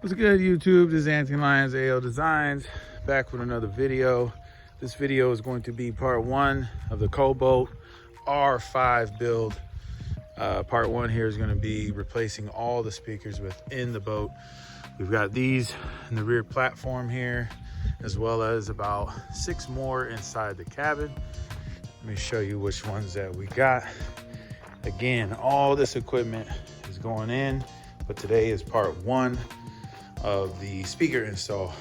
What's good, YouTube? This is Anthony Lyons, AL Designs, back with another video. This video is going to be part one of the Cobalt R5 build. Part one here is going to be replacing all the speakers within the boat. We've got these in the rear platform here, as well as about 6 more inside the cabin. Let me show you which ones that we got. Again, all this equipment is going in, but today is part one of the speaker install.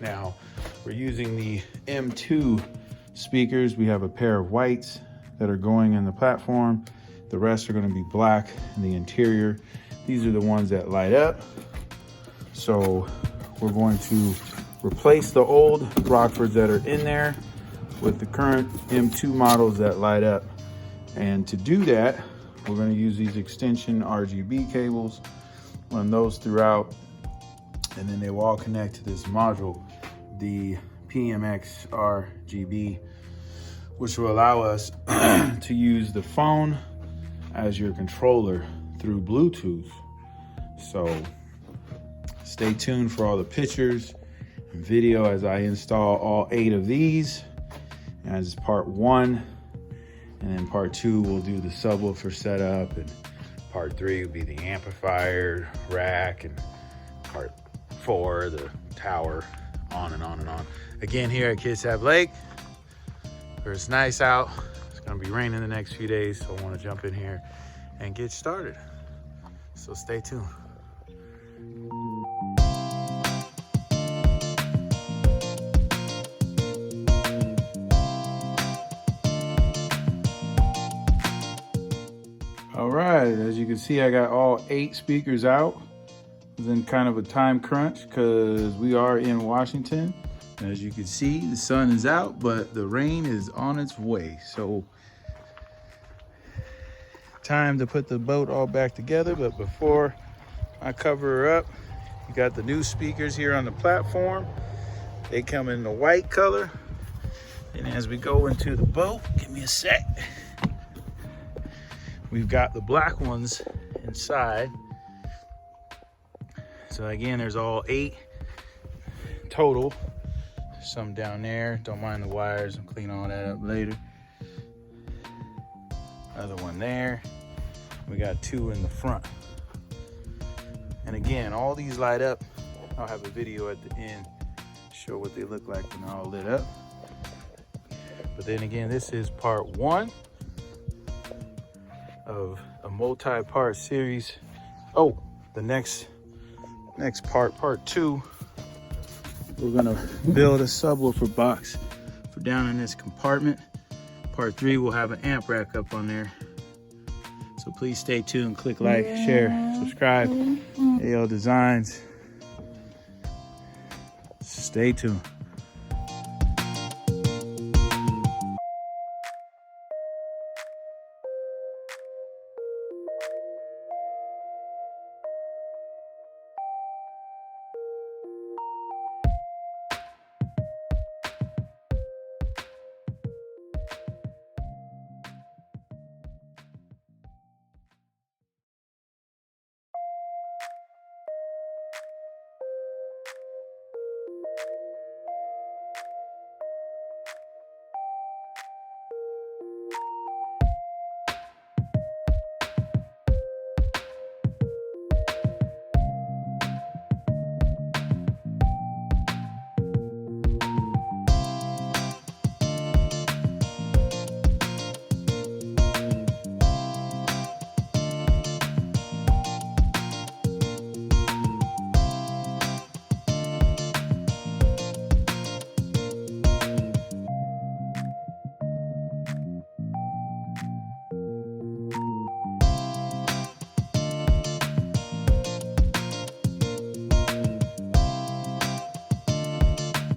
Now, we're using the M2 speakers. We have a pair of whites that are going in the platform. The rest are going to be black in the interior. These are the ones that light up. So we're going to replace the old Rockfords that are in there with the current M2 models that light up. And to do that, we're going to use these extension RGB cables, run those throughout, and then they will all connect to this module, the PMX RGB, which will allow us to use the phone as your controller through Bluetooth. So stay tuned for all the pictures and video as I install all 8 of these as part one. And then part two, we'll do the subwoofer setup, and part 3 will be the amplifier rack, and part 4, the tower, on and on and on. Again, here at Kitsap Lake, where it's nice out. It's gonna be raining the next few days, so I wanna jump in here and get started. So stay tuned. All right, as you can see, I got all 8 speakers out. I was in kind of a time crunch because we are in Washington. As you can see, the sun is out, but the rain is on its way. So time to put the boat all back together. But before I cover her up, you got the new speakers here on the platform. They come in the white color. And as we go into the boat, give me a sec. We've got the black ones inside. So again, there's all 8 total. Some down there, don't mind the wires, I'll clean all that up later. Another one there. We got 2 in the front. And again, all these light up. I'll have a video at the end, show what they look like when they're all lit up. But then again, this is part one of a multi-part series. Oh, the next part 2, we're gonna build a subwoofer box for down in this compartment. Part 3 will have an amp rack up on there. So please stay tuned, click like, share, subscribe, AL Designs. Stay tuned.